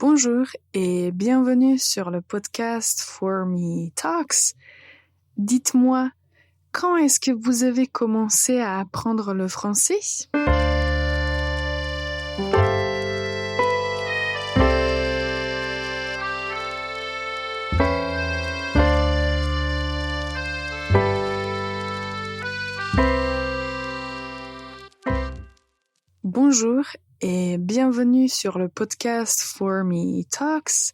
Bonjour et bienvenue sur le podcast For Me Talks. Dites-moi, quand est-ce que vous avez commencé à apprendre le français? Bonjour et bienvenue sur le podcast For Me Talks.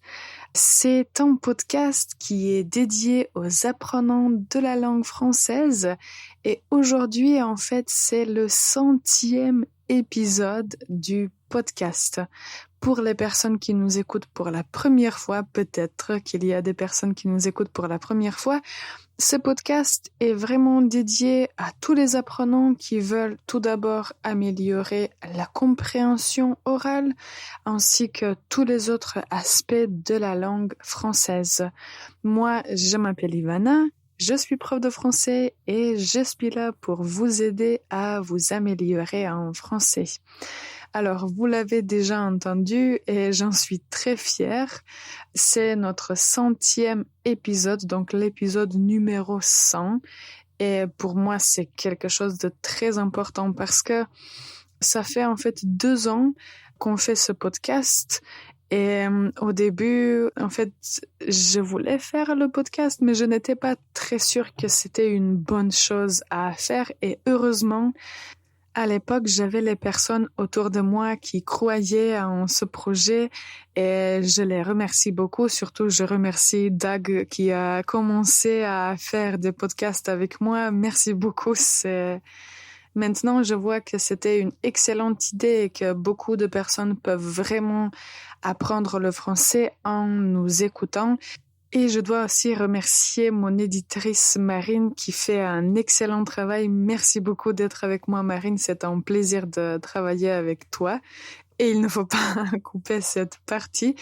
C'est un podcast qui est dédié aux apprenants de la langue française et aujourd'hui, en fait, c'est le 100e épisode du podcast. Pour les personnes qui nous écoutent pour la première fois, peut-être qu'il y a des personnes qui nous écoutent pour la première fois, ce podcast est vraiment dédié à tous les apprenants qui veulent tout d'abord améliorer la compréhension orale ainsi que tous les autres aspects de la langue française. Moi, je m'appelle Ivana, je suis prof de français et je suis là pour vous aider à vous améliorer en français. Alors, vous l'avez déjà entendu et j'en suis très fière. C'est notre 100e épisode, donc l'épisode numéro 100. Et pour moi, c'est quelque chose de très important parce que ça fait en fait 2 ans qu'on fait ce podcast. Et au début, en fait, je voulais faire le podcast, mais je n'étais pas très sûre que c'était une bonne chose à faire. Et heureusement, à l'époque, j'avais les personnes autour de moi qui croyaient en ce projet et je les remercie beaucoup. Surtout, je remercie Doug qui a commencé à faire des podcasts avec moi. Merci beaucoup. Maintenant, je vois que c'était une excellente idée et que beaucoup de personnes peuvent vraiment apprendre le français en nous écoutant. Et je dois aussi remercier mon éditrice Marine qui fait un excellent travail. Merci beaucoup d'être avec moi, Marine. C'est un plaisir de travailler avec toi. Et il ne faut pas couper cette partie.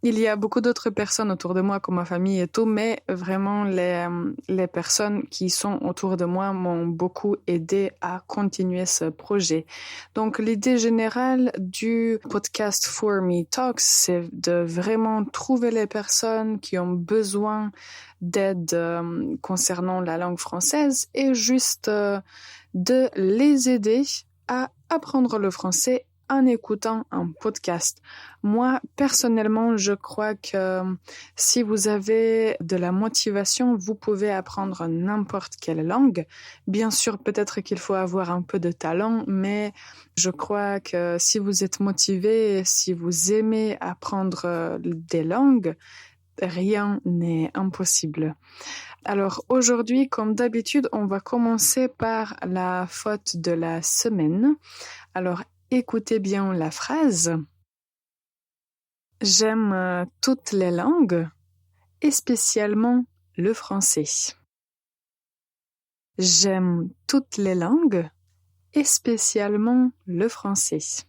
Il y a beaucoup d'autres personnes autour de moi, comme ma famille et tout, mais vraiment les personnes qui sont autour de moi m'ont beaucoup aidé à continuer ce projet. Donc, l'idée générale du podcast For Me Talks, c'est de vraiment trouver les personnes qui ont besoin d'aide concernant la langue française et juste de les aider à apprendre le français en écoutant un podcast. Moi, personnellement, je crois que si vous avez de la motivation, vous pouvez apprendre n'importe quelle langue. Bien sûr, peut-être qu'il faut avoir un peu de talent, mais je crois que si vous êtes motivé, si vous aimez apprendre des langues, rien n'est impossible. Alors aujourd'hui, comme d'habitude, on va commencer par la faute de la semaine. Alors, écoutez bien la phrase. J'aime toutes les langues, et spécialement le français. J'aime toutes les langues, et spécialement le français.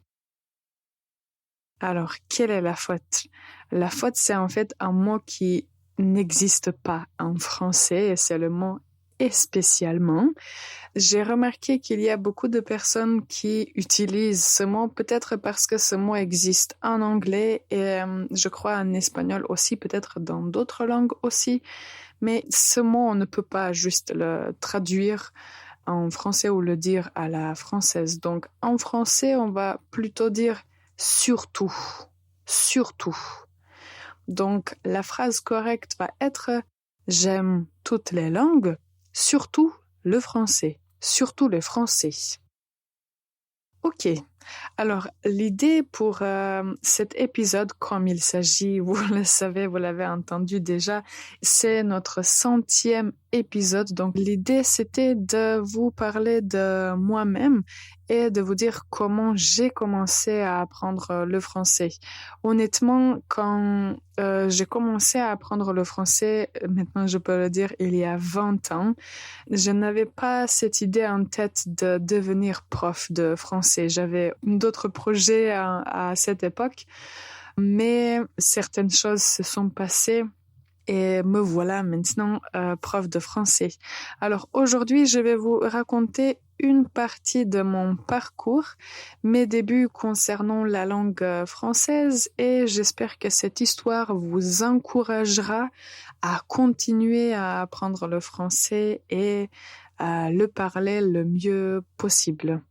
Alors, quelle est la faute? La faute, c'est en fait un mot qui n'existe pas en français, et c'est le mot « et spécialement ». J'ai remarqué qu'il y a beaucoup de personnes qui utilisent ce mot, peut-être parce que ce mot existe en anglais et je crois en espagnol aussi, peut-être dans d'autres langues aussi. Mais ce mot, on ne peut pas juste le traduire en français ou le dire à la française. Donc en français, on va plutôt dire surtout, surtout. Donc la phrase correcte va être « J'aime toutes les langues, surtout le français. » Surtout le français. Ok, alors l'idée pour cet épisode, comme il s'agit, vous le savez, vous l'avez entendu déjà, c'est notre 100e épisode. Donc l'idée, c'était de vous parler de moi-même et de vous dire comment j'ai commencé à apprendre le français. Honnêtement, quand j'ai commencé à apprendre le français, maintenant je peux le dire, il y a 20 ans, je n'avais pas cette idée en tête de devenir prof de français. J'avais d'autres projets à cette époque, mais certaines choses se sont passées et me voilà maintenant prof de français. Alors aujourd'hui, je vais vous raconter une partie de mon parcours, mes débuts concernant la langue française, et j'espère que cette histoire vous encouragera à continuer à apprendre le français et à le parler le mieux possible.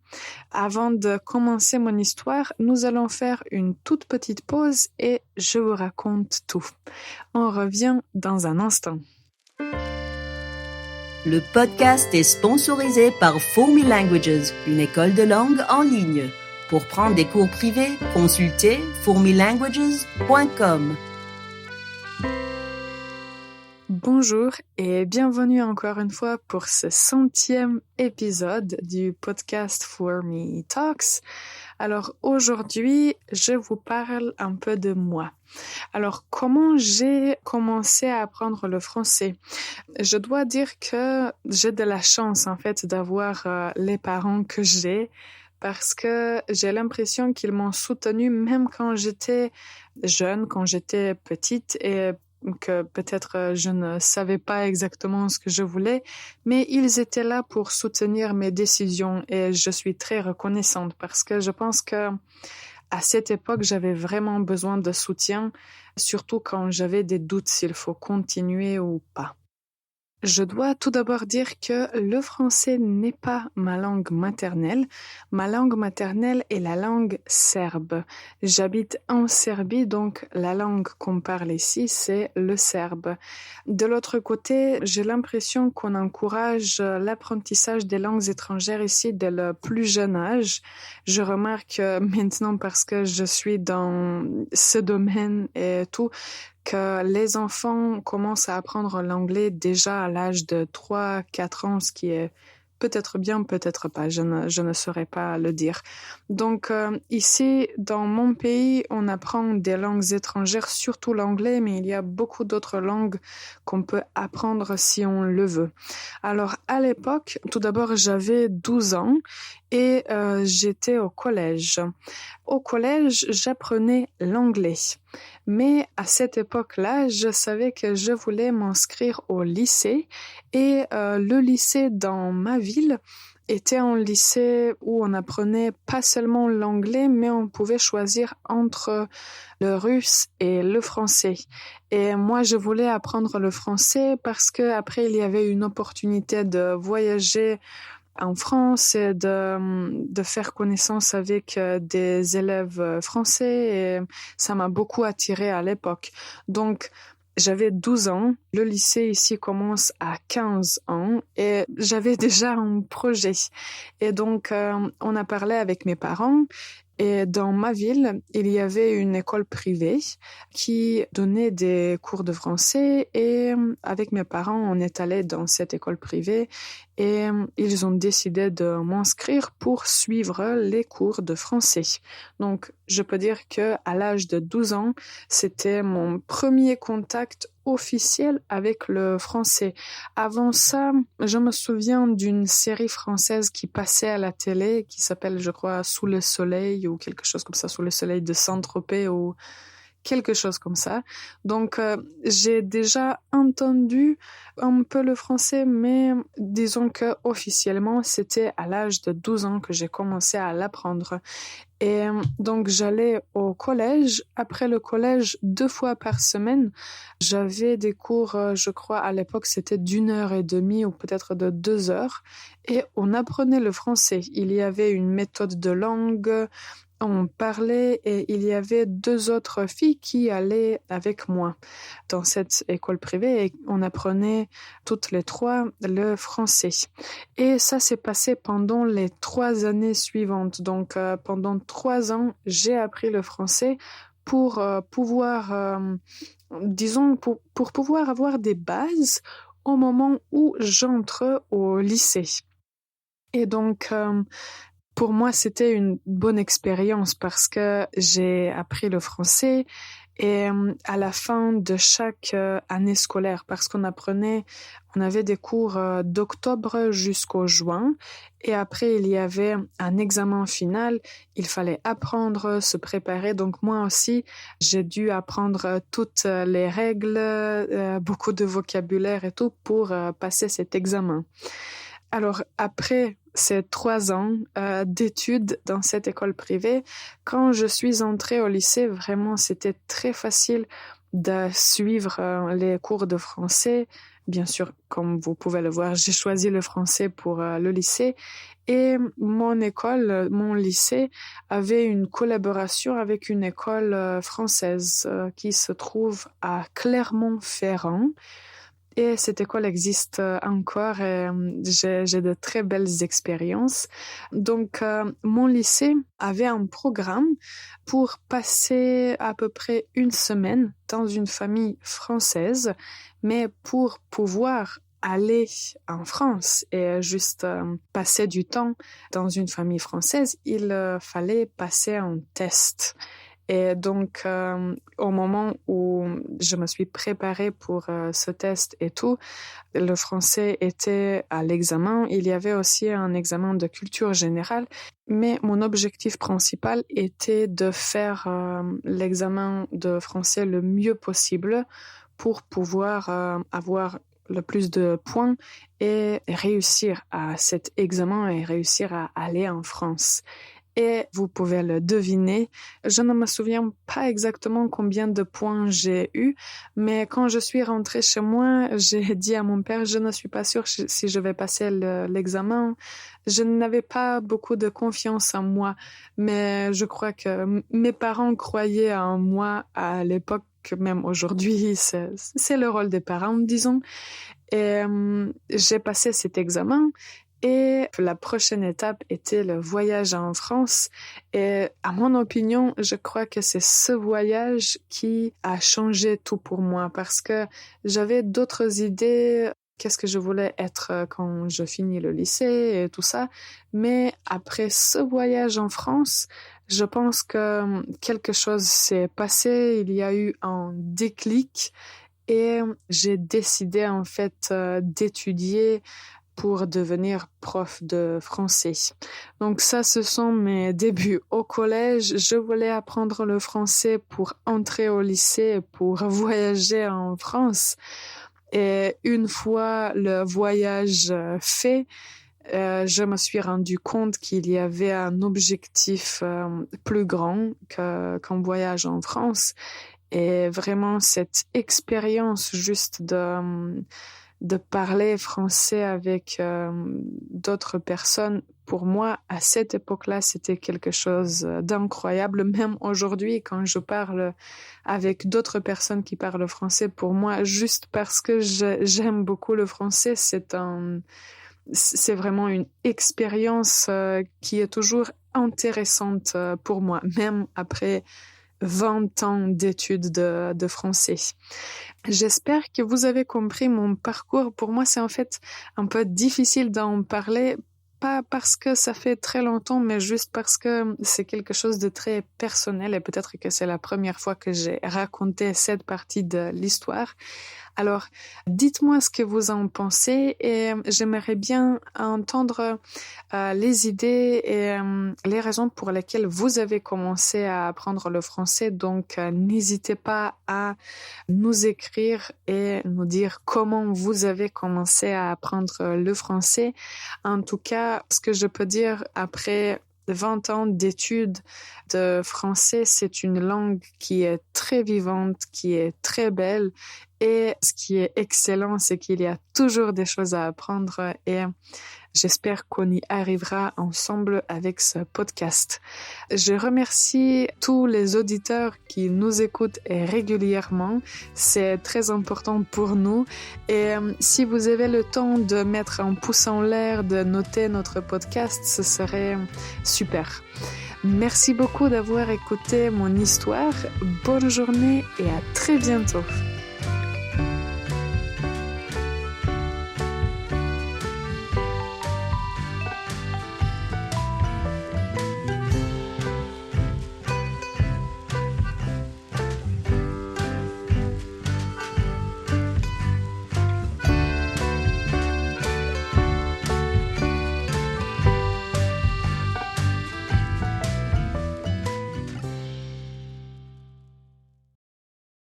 Avant de commencer mon histoire, nous allons faire une toute petite pause et je vous raconte tout. On revient dans un instant. Le podcast est sponsorisé par For Me Languages, une école de langue en ligne. Pour prendre des cours privés, consultez formelanguages.com. Bonjour et bienvenue encore une fois pour ce 100e épisode du podcast For Me Talks. Alors aujourd'hui, je vous parle un peu de moi. Alors comment j'ai commencé à apprendre le français? Je dois dire que j'ai de la chance en fait d'avoir les parents que j'ai, parce que j'ai l'impression qu'ils m'ont soutenue même quand j'étais jeune, quand j'étais petite, et que peut-être je ne savais pas exactement ce que je voulais, mais ils étaient là pour soutenir mes décisions et je suis très reconnaissante parce que je pense que à cette époque, j'avais vraiment besoin de soutien, surtout quand j'avais des doutes s'il faut continuer ou pas. Je dois tout d'abord dire que le français n'est pas ma langue maternelle. Ma langue maternelle est la langue serbe. J'habite en Serbie, donc la langue qu'on parle ici, c'est le serbe. De l'autre côté, j'ai l'impression qu'on encourage l'apprentissage des langues étrangères ici dès le plus jeune âge. Je remarque maintenant, parce que je suis dans ce domaine et tout, que les enfants commencent à apprendre l'anglais déjà à l'âge de 3-4 ans, ce qui est peut-être bien, peut-être pas, je ne saurais pas le dire. Donc ici, dans mon pays, on apprend des langues étrangères, surtout l'anglais, mais il y a beaucoup d'autres langues qu'on peut apprendre si on le veut. Alors à l'époque, tout d'abord, j'avais 12 ans et j'étais au collège. Au collège, j'apprenais l'anglais. Mais à cette époque-là, je savais que je voulais m'inscrire au lycée et le lycée dans ma ville était un lycée où on apprenait pas seulement l'anglais, mais on pouvait choisir entre le russe et le français. Et moi, je voulais apprendre le français parce que après, il y avait une opportunité de voyager en France et de faire connaissance avec des élèves français, et ça m'a beaucoup attirée à l'époque. Donc, j'avais 12 ans, le lycée ici commence à 15 ans et j'avais déjà un projet. Et donc, on a parlé avec mes parents. Et dans ma ville, il y avait une école privée qui donnait des cours de français et avec mes parents, on est allé dans cette école privée et ils ont décidé de m'inscrire pour suivre les cours de français. Donc, je peux dire que à l'âge de 12 ans, c'était mon premier contact officiel avec le français. Avant ça, je me souviens d'une série française qui passait à la télé, qui s'appelle, je crois, Sous le soleil ou quelque chose comme ça, Sous le soleil de Saint-Tropez ou quelque chose comme ça. Donc, j'ai déjà entendu un peu le français, mais disons que officiellement, c'était à l'âge de 12 ans que j'ai commencé à l'apprendre. Et donc, j'allais au collège. Après le collège, 2 fois par semaine, j'avais des cours, je crois, à l'époque, c'était d'1h30 ou peut-être de 2 heures. Et on apprenait le français. Il y avait une méthode de langue, on parlait et il y avait 2 autres filles qui allaient avec moi dans cette école privée et on apprenait toutes les 3 le français. Et ça s'est passé pendant les 3 années suivantes. Donc pendant 3 ans, j'ai appris le français pour pouvoir, disons, pour pouvoir avoir des bases au moment où j'entre au lycée. Et donc, pour moi, c'était une bonne expérience parce que j'ai appris le français Et à la fin de chaque année scolaire, parce on avait des cours d'octobre jusqu'au juin, et après il y avait un examen final, il fallait apprendre, se préparer. Donc moi aussi, j'ai dû apprendre toutes les règles, beaucoup de vocabulaire et tout pour passer cet examen. Alors, après ces 3 ans d'études dans cette école privée, quand je suis entrée au lycée, vraiment, c'était très facile de suivre les cours de français. Bien sûr, comme vous pouvez le voir, j'ai choisi le français pour le lycée. Et mon lycée, avait une collaboration avec une école française qui se trouve à Clermont-Ferrand. Et cette école existe encore et j'ai de très belles expériences. Donc, mon lycée avait un programme pour passer à peu près 1 semaine dans une famille française, mais pour pouvoir aller en France et juste passer du temps dans une famille française, il fallait passer un test. Et donc, au moment où je me suis préparée pour ce test et tout, le français était à l'examen. Il y avait aussi un examen de culture générale, mais mon objectif principal était de faire l'examen de français le mieux possible pour pouvoir avoir le plus de points et réussir à cet examen et réussir à aller en France. Et vous pouvez le deviner, je ne me souviens pas exactement combien de points j'ai eu, mais quand je suis rentrée chez moi, j'ai dit à mon père, je ne suis pas sûre si je vais passer l'examen. Je n'avais pas beaucoup de confiance en moi, mais je crois que mes parents croyaient en moi à l'époque, même aujourd'hui, c'est le rôle des parents, disons. Et j'ai passé cet examen. Et la prochaine étape était le voyage en France. Et à mon opinion, je crois que c'est ce voyage qui a changé tout pour moi parce que j'avais d'autres idées. Qu'est-ce que je voulais être quand je finis le lycée et tout ça. Mais après ce voyage en France, je pense que quelque chose s'est passé. Il y a eu un déclic et j'ai décidé en fait d'étudier pour devenir prof de français. Donc ça, ce sont mes débuts au collège. Je voulais apprendre le français pour entrer au lycée, pour voyager en France. Et une fois le voyage fait, je me suis rendu compte qu'il y avait un objectif plus grand qu'un voyage en France. Et vraiment, cette expérience juste de parler français avec d'autres personnes, pour moi, à cette époque-là, c'était quelque chose d'incroyable. Même aujourd'hui, quand je parle avec d'autres personnes qui parlent français, pour moi, juste parce que j'aime beaucoup le français, c'est vraiment une expérience qui est toujours intéressante pour moi, même après 20 ans d'études de français. J'espère que vous avez compris mon parcours. Pour moi, c'est en fait un peu difficile d'en parler, pas parce que ça fait très longtemps, mais juste parce que c'est quelque chose de très personnel et peut-être que c'est la première fois que j'ai raconté cette partie de l'histoire. Alors, dites-moi ce que vous en pensez et j'aimerais bien entendre les idées et les raisons pour lesquelles vous avez commencé à apprendre le français. Donc, n'hésitez pas à nous écrire et nous dire comment vous avez commencé à apprendre le français. En tout cas, ce que je peux dire après 20 ans d'études de français, c'est une langue qui est très vivante, qui est très belle. Et ce qui est excellent, c'est qu'il y a toujours des choses à apprendre et j'espère qu'on y arrivera ensemble avec ce podcast. Je remercie tous les auditeurs qui nous écoutent régulièrement. C'est très important pour nous. Et si vous avez le temps de mettre un pouce en l'air, de noter notre podcast, ce serait super. Merci beaucoup d'avoir écouté mon histoire. Bonne journée et à très bientôt.